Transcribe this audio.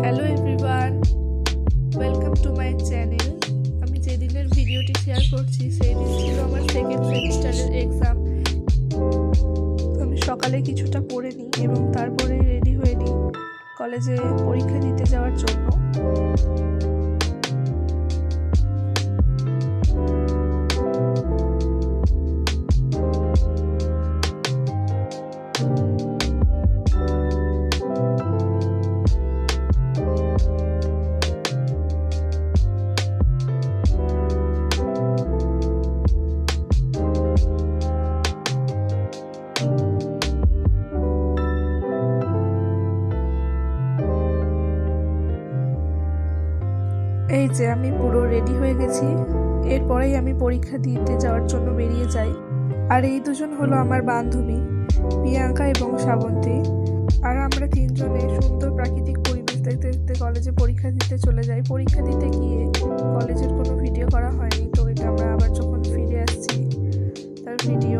Hello everyone, welcome to my channel. আমি যেদিনের ভিডিওটি share করছি সেই দিন ছিল আমার সেকেন্ড সেমিস্টারের এক্সাম। আমি সকালে কিছুটা পড়ে নিই এবং তারপরে রেডি হয়ে নিই কলেজে পরীক্ষা দিতে যাওয়ার জন্য। এই যে আমি পুরো রেডি হয়ে গেছি, এরপরেই আমি পরীক্ষা দিতে যাওয়ার জন্য বেরিয়ে যাই। আর এই দুজন হলো আমার বান্ধবী প্রিয়াঙ্কা এবং শ্রাবন্তী। আর আমরা তিনজনে সুন্দর প্রাকৃতিক পরিবেশ দেখতে দেখতে কলেজে পরীক্ষা দিতে চলে যাই। পরীক্ষা দিতে গিয়ে কলেজের কোনো ভিডিও করা হয়নি, তো এটা আমরা আবার যখন ফিরে আসছি তার ভিডিও।